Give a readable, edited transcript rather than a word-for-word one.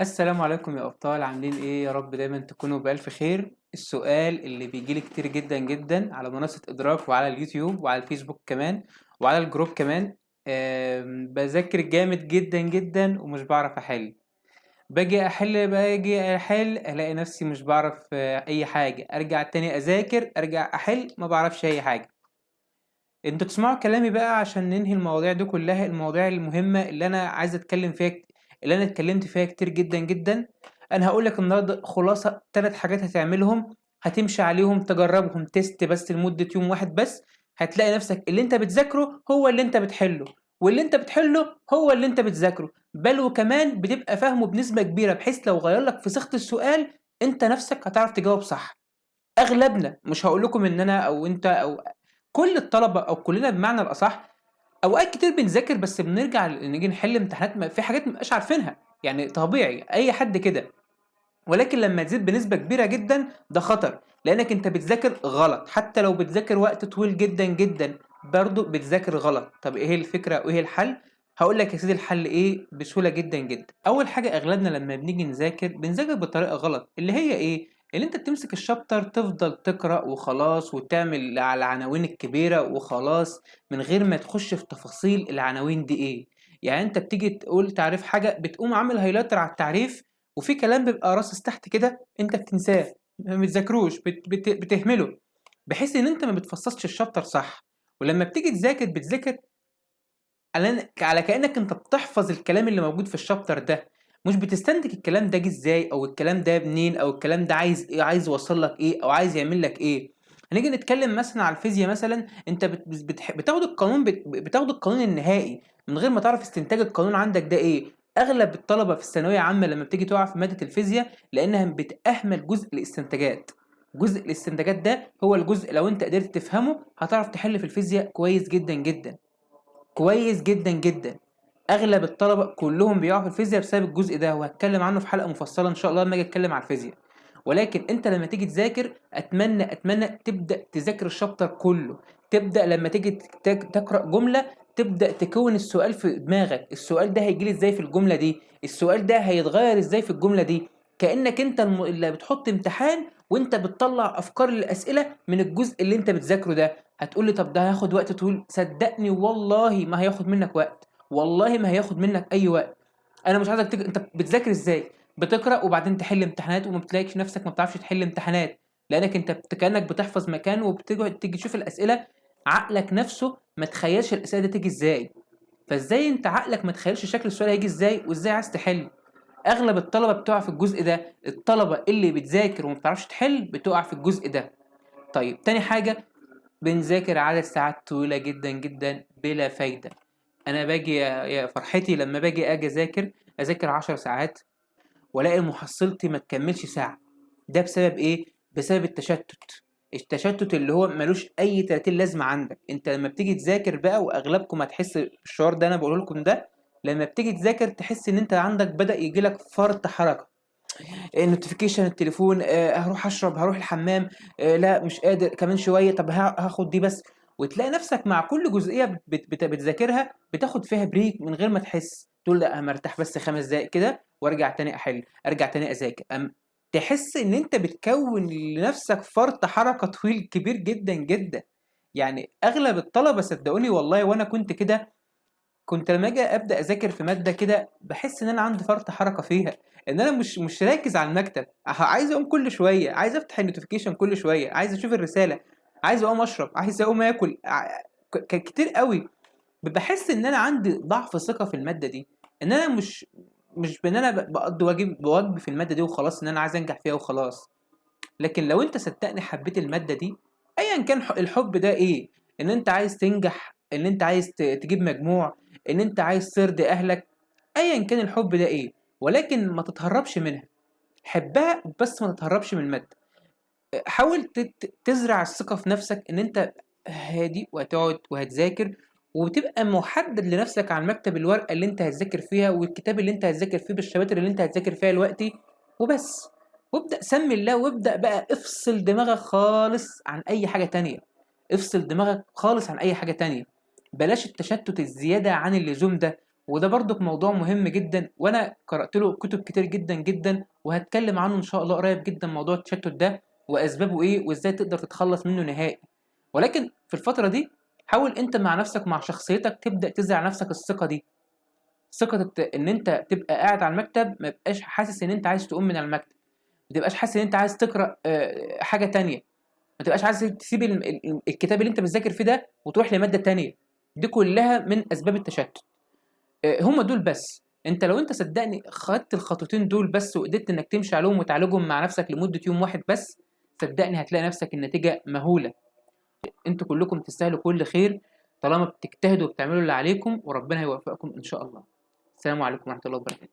السلام عليكم يا أبطال، عاملين إيه؟ يا رب دايما تكونوا بألف خير. السؤال اللي بيجيلي كتير جدا جدا على منصة إدراك وعلى اليوتيوب وعلى الفيسبوك كمان وعلى الجروب كمان. بذاكر جامد جدا جدا ومش بعرف أحل. باجي أحل ألاقي نفسي مش بعرف أي حاجة، أرجع تاني أذاكر أرجع أحل ما بعرفش أي حاجة. انتوا تسمعوا كلامي بقى عشان ننهي المواضيع دي كلها، المواضيع المهمة اللي أنا عايز أتكلم فيها، اللي أنا اتكلمت فيها كتير جدا جدا. أنا هقولك النهاردة خلاصة 3 حاجات هتعملهم، هتمشي عليهم تجربهم تيست بس لمدة يوم واحد بس. هتلاقي نفسك اللي انت بتذاكره هو اللي انت بتحله، واللي انت بتحله هو اللي انت بتذاكره، بل وكمان بتبقى فاهمه بنسبة كبيرة، بحيث لو غيرلك في صيغة السؤال انت نفسك هتعرف تجاوب صح. اغلبنا، مش هقول لكم ان انا او انت او كل الطلبه او كلنا بمعنى الاصح، اوقات كتير بنذاكر بس بنرجع نيجي نحل امتحانات في حاجات مبقاش عارفينها. يعني طبيعي اي حد كده، ولكن لما تزيد بنسبه كبيره جدا ده خطر، لانك انت بتذاكر غلط. حتى لو بتذاكر وقت طويل جدا جدا برضه بتذاكر غلط. طب ايه الفكره وايه الحل؟ هقول لك يا سيدي الحل ايه بسهوله جدا جدا. اول حاجه، اغلبنا لما بنيجي نذاكر بنذاكر بطريقه غلط، اللي هي ايه؟ اللي انت بتمسك الشابتر تفضل تقرا وخلاص، وتعمل على العناوين الكبيره وخلاص، من غير ما تخش في تفاصيل العناوين دي ايه. يعني انت بتيجي تقول تعريف حاجه بتقوم عامل هايلايتر على التعريف، وفي كلام بيبقى راصص تحت كده انت بتنساه، ما بتذاكروش، بتهمله، بحيث ان انت ما بتفصصش الشابتر صح. ولما بتيجي تذاكر بتذاكر على كأنك انت بتحفظ الكلام اللي موجود في الشابتر ده، مش بتستنتج الكلام ده جه ازاي او الكلام ده منين او الكلام ده عايز ايه، عايز يوصل لك ايه او عايز يعمل لك ايه. هنيجي نتكلم مثلا على الفيزياء مثلا، انت بتاخد القانون، بتاخد القانون النهائي من غير ما تعرف استنتاج القانون عندك ده ايه. اغلب الطلبه في الثانويه عامه لما بتيجي تقع في ماده الفيزياء لانها بتأهمل جزء الاستنتاجات. جزء الاستنتاجات ده هو الجزء لو انت قدرت تفهمه هتعرف تحل في الفيزياء كويس جدا جدا، كويس جدا جدا. اغلب الطلبه كلهم بيقعوا في الفيزياء بسبب الجزء ده، وهتكلم عنه في حلقه مفصله ان شاء الله لما اجي اتكلم على الفيزياء. ولكن انت لما تيجي تذاكر اتمنى تبدا تذاكر الشابتر كله. تبدا لما تيجي تقرا جمله تبدا تكون السؤال في دماغك، السؤال ده هيجي لي ازاي في الجمله دي، السؤال ده هيتغير ازاي في الجمله دي. كانك انت اللي بتحط امتحان وانت بتطلع افكار للاسئله من الجزء اللي انت بتذاكره ده. هتقول لي طب ده هياخد وقت طويل، صدقني والله ما هياخد منك وقت، والله ما هياخد منك اي وقت. انا مش عايزك انت بتذاكر ازاي؟ بتقرا وبعدين تحل امتحانات وما بتلاقيش نفسك ما بتعرفش تحل امتحانات، لانك انت كانك بتحفظ مكان وبتقعد تيجي تشوف الاسئله، عقلك نفسه ما تخيلش الاسئله دي تيجي ازاي. فازاي انت عقلك ما تخيلش شكل السؤال هيجي ازاي وازاي عايز تحل؟ اغلب الطلبه بتقع في الجزء ده، الطلبه اللي بتذاكر وما بتعرفش تحل بتقع في الجزء ده. طيب تاني حاجه، بنذاكر عدد ساعات طويلة جدا جدا بلا فايدة. أنا باجي يا فرحتي لما أجي أذاكر 10 ساعات وألاقي محصلتي ما تكملش ساعة. ده بسبب إيه؟ بسبب التشتت. التشتت اللي هو ملوش أي 30 لازمة عندك. أنت لما بتيجي تذاكر بقى، وأغلبكم هتحس بالشعور ده أنا بقوله لكم ده، لما بتيجي تذاكر تحس إن أنت عندك بدأ يجيلك فرط حركة. نوتيفيكيشن التليفون، هروح اشرب، هروح الحمام، لا مش قادر كمان شويه، طب هاخد دي بس. وتلاقي نفسك مع كل جزئيه بتذاكرها بتاخد فيها بريك من غير ما تحس، تقول لا انا مرتاح بس 5 دقايق كده وارجع تاني احل، ارجع تاني اذاكر. تحس ان انت بتكون لنفسك فرط حركه طويل كبير جدا جدا. يعني اغلب الطلبه صدقوني والله، وانا كنت كده، كنت لما اجي ابدا اذاكر في ماده كده بحس ان انا عندي فرط حركه فيها، ان انا مش راكز على المكتب، عايز اقوم كل شويه، عايز افتح النوتيفيكيشن كل شويه، عايز اشوف الرساله، عايز اقوم اشرب، عايز اقوم اكل، كتير قوي. بحس ان انا عندي ضعف ثقه في الماده دي، ان انا مش بان انا بقضي واجب في الماده دي وخلاص، ان انا عايز انجح فيها وخلاص. لكن لو انت صدقني حبيت الماده دي، ايا كان الحب ده ايه، ان انت عايز تنجح، ان انت عايز تجيب مجموع، ان انت عايز ترضي اهلك، ايا كان الحب ده ايه، ولكن ما تتهربش منها. حبها بس ما تتهربش من الماده. حاول تزرع الثقه في نفسك ان انت هادي وهتقعد وهتذاكر، وتبقى محدد لنفسك على المكتب الورقه اللي انت هتذاكر فيها والكتاب اللي انت هتذاكر فيه بالشباتر اللي انت هتذاكر فيها دلوقتي وبس. وابدأ سمي الله، وابدأ بقى افصل دماغك خالص عن أي حاجة تانية. افصل دماغك خالص عن أي حاجة تانية. بلاش التشتت الزيادة عن اللزوم ده. وده برضك موضوع مهم جدا، وانا قرأت له كتب كتير جدا جدا، وهتكلم عنه ان شاء الله قريب جدا، موضوع التشتت ده واسبابه ايه وازاي تقدر تتخلص منه نهائي. ولكن في الفترة دي حاول انت مع نفسك مع شخصيتك تبدأ تزرع نفسك الثقة دي، ثقة ان انت تبقى قاعد على المكتب ما يبقاش حاسس ان انت عايز تقوم من على المكتب، ما تبقاش حاسس ان انت عايز تقرأ حاجة تانية، ما تبقاش عايز تسيب الكتاب اللي انت بتذاكر فيه ده وتروح لمادة تانية. دي كلها من اسباب التشتت. هم دول بس. انت لو انت صدقني خدت الخطوتين دول بس وقدرت انك تمشي عليهم وتعالجهم مع نفسك لمدة يوم واحد بس، صدقني هتلاقي نفسك النتيجة مهولة. انتوا كلكم تستاهلوا كل خير طالما بتجتهدوا وبتعملوا اللي عليكم، وربنا هيوفقكم ان شاء الله. السلام عليكم ورحمة الله وبركاته.